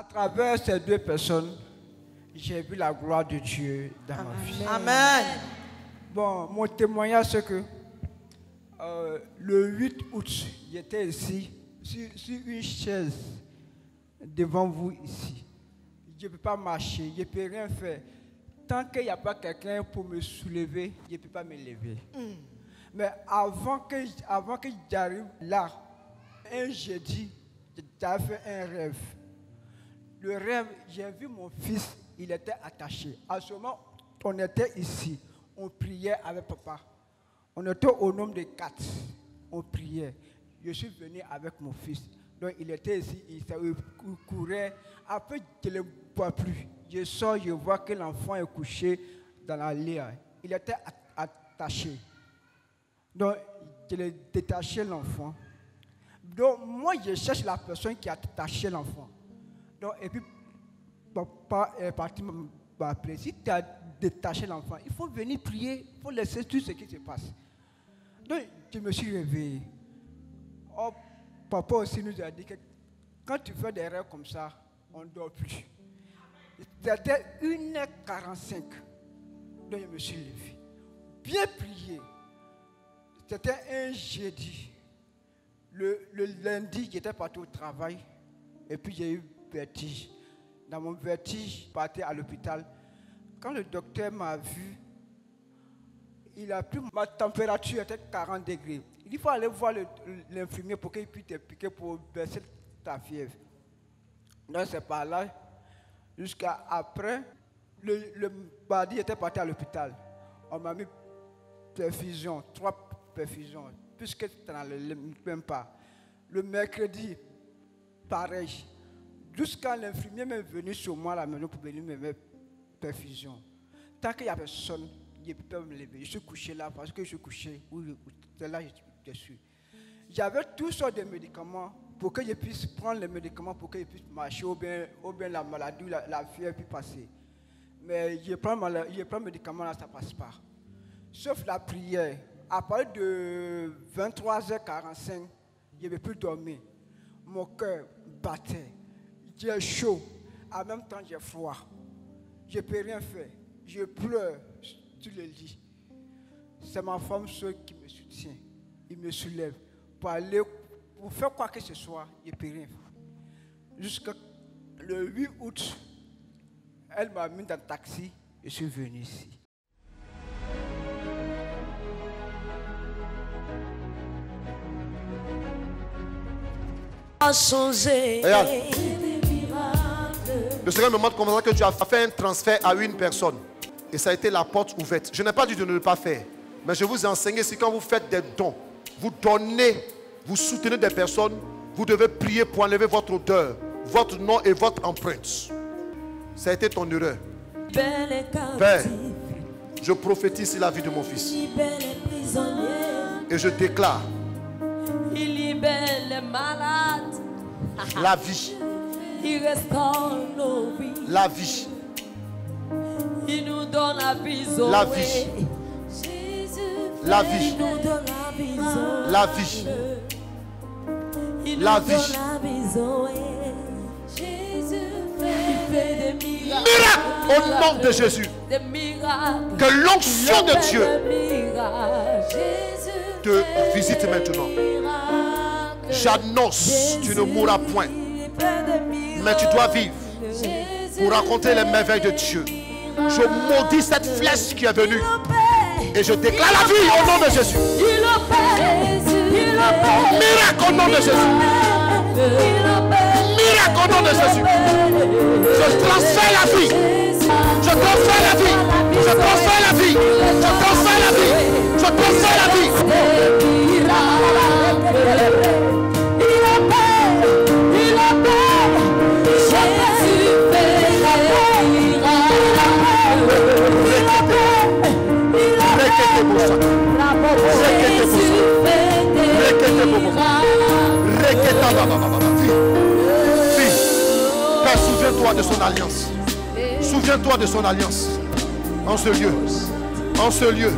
À travers ces deux personnes, j'ai vu la gloire de Dieu dans ma vie. Amen. Bon, mon témoignage, c'est que le 8 août, j'étais ici, sur une chaise, devant vous ici. Je ne peux pas marcher, je ne peux rien faire. Tant qu'il n'y a pas quelqu'un pour me soulever, je ne peux pas me lever. Mais avant que j'arrive là, un jeudi, j'avais fait un rêve. Le rêve, j'ai vu mon fils, il était attaché. À ce moment, on était ici, on priait avec papa. On était au nombre de 4, on priait. Je suis venu avec mon fils. Donc il était ici, il courait. Après, je ne le vois plus. Je sors, je vois que l'enfant est couché dans la lit. Il était attaché. Donc, je l'ai détaché l'enfant. Donc, moi, je cherche la personne qui a attaché l'enfant. Donc, et puis, papa est parti m'appeler. Si tu as détaché l'enfant, il faut venir prier, il faut laisser tout ce qui se passe. Donc, je me suis réveillé. Oh, papa aussi nous a dit que quand tu fais des rêves comme ça, on ne dort plus. C'était 1h45. Donc, je me suis levé. Bien prié. C'était un jeudi. Le lundi, j'étais parti au travail. Et puis, j'ai eu vertige. Dans mon vertige, je partais à l'hôpital. Quand le docteur m'a vu, il a pris ma température, était 40 degrés. Il faut aller voir l'infirmier pour qu'il puisse te piquer pour baisser ta fièvre. Donc, c'est par là. Jusqu'à après, le mardi, j'étais parti à l'hôpital. On m'a mis perfusion, 3 perfusions, puisque tu n'en même pas. Le mercredi, pareil. Jusqu'à l'infirmier m'est venu sur moi à la maison pour venir me mettre perfusion. Tant qu'il n'y a personne, je peux pas me lever. Je suis couché là parce que je suis couché. Oui, c'est là je suis. J'avais toutes sortes de médicaments pour que je puisse prendre les médicaments pour que je puisse marcher ou bien la maladie, la fièvre puisse passer. Mais je prends le médicament là, ça ne passe pas. Sauf la prière. À partir de 23h45, je ne peux plus dormir. Mon cœur battait. J'ai chaud. En même temps, j'ai froid. Je ne peux rien faire. Je pleure sur le lit. C'est ma femme seule qui me soutient. Il me soulève. Pour aller, pour faire quoi que ce soit, je ne peux rien faire. Jusqu'à le 8 août, elle m'a mis dans le taxi. Je suis venu ici. Changé. Regarde. Le Seigneur me montre comme ça que tu as fait un transfert à une personne. Et ça a été la porte ouverte. Je n'ai pas dit de ne pas faire. Mais je vous ai enseigné, si quand vous faites des dons, vous donnez, vous soutenez des personnes, vous devez prier pour enlever votre odeur, votre nom et votre empreinte. Ça a été ton erreur. Père, je prophétise sur la vie de mon fils. Et je déclare la vie. Il restaure nos vies. La vie. Il nous donne la vie. La vie. La vie. Il nous donne la vie. La vie. Miracle au nom de Jésus. Que l'onction de Dieu te visite maintenant. J'annonce, tu ne mourras point. Mais tu dois vivre pour raconter les merveilles de Dieu. Je maudis cette flèche qui est venue. Et je déclare la vie au nom de Jésus. Miracle au nom de Jésus. Miracle au nom de Jésus. Je transfère la vie. Je transfère la vie. Je transfère la vie. Je transfère la vie. Je transfère la vie. Père, souviens-toi de son alliance. Souviens-toi de son alliance. En ce lieu. En ce lieu.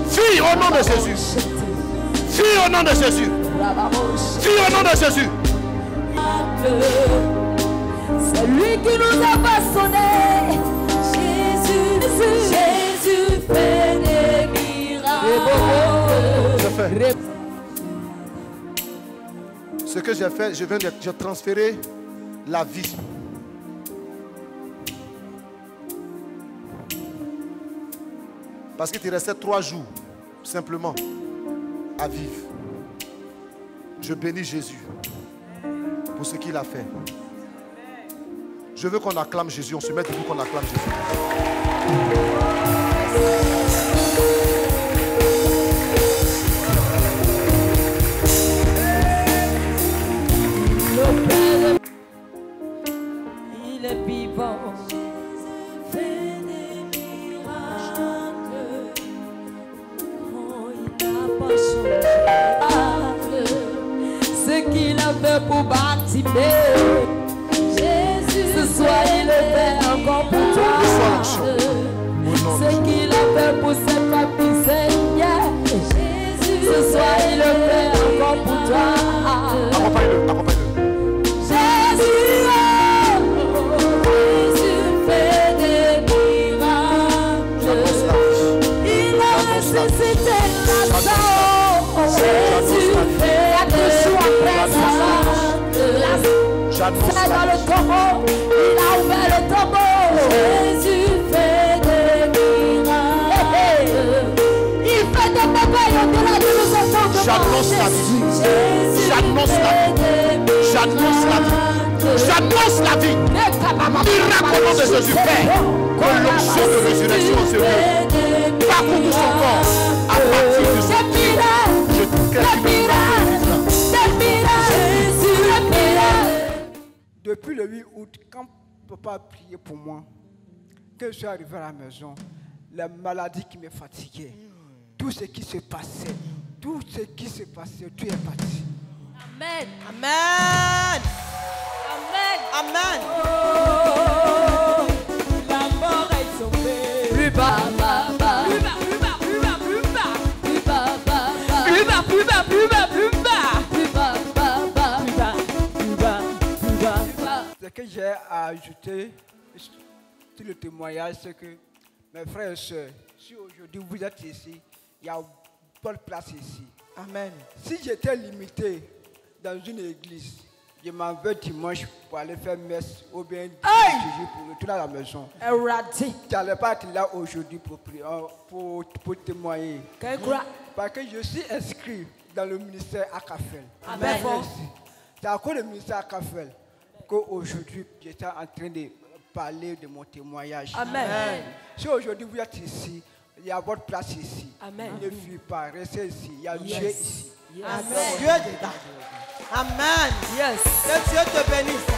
Fille au nom de Jésus. Fille au nom de Jésus. Fille au nom de Jésus. C'est lui qui nous a façonnés. Jésus fait des miracles. Ce que j'ai fait, j'ai transféré la vie. Parce qu'il te restait 3 jours, simplement, à vivre. Je bénis Jésus pour ce qu'il a fait. Je veux qu'on acclame Jésus. On se met debout qu'on acclame Jésus. Il est vivant. Ce qu'il a fait pour bâtir Jésus, ce soir il le fait encore pour toi. Ce qu'il a fait pour cette famille, Seigneur, Jésus, ce soir il le fait encore pour toi. Accompagne-le, accompagne-le. Jésus, Jésus fait des miracles. Il a ressuscité Lazare. Jésus fait des choix présents. C'est dans le tombeau, il a ouvert le tombeau. Jésus fait des miracles. Il fait des merveilles au-delà de nos entendements. J'annonce la vie. J'annonce la vie. J'annonce la vie. J'annonce la vie. Miracle au nom de Jésus Père. Que l'onction de résurrection se lève. Parcours tout son corps. À partir de ce jour, je déclare qu'il est Depuis le 8 août, quand papa a prié pour moi, que je suis arrivé à la maison, la maladie qui me fatiguait, tout ce qui se passait, tout est parti. Amen. Amen. Amen. Amen. Oh, la mort est tombée. Plus bas, bas, bas. Plus bas, plus bas, plus bas, plus bas. Plus bas, bas, bas. Plus bas, plus bas, plus bas, plus bas. Plus bas, bas, bas. Plus bas, plus bas, plus bas. Ce que j'ai à ajouter sur le témoignage, c'est que mes frères et sœurs, si aujourd'hui vous êtes ici, il y a pas de place ici. Amen. Si j'étais limité dans une église, je m'en vais dimanche pour aller faire messe ou bien dimanche pour retourner à la maison. Je n'allais pas être là aujourd'hui pour témoigner. Parce que je suis inscrit dans le ministère Akafel. Amen. C'est à cause du ministère Akafel qu'aujourd'hui j'étais en train de parler de mon témoignage. Amen. Si aujourd'hui vous êtes ici, il y a votre place ici. Amen. Ne fuyez pas, restez ici. Il y a Dieu ici. Amen. Dieu te garde. Amen. Yes. Que Dieu te bénisse.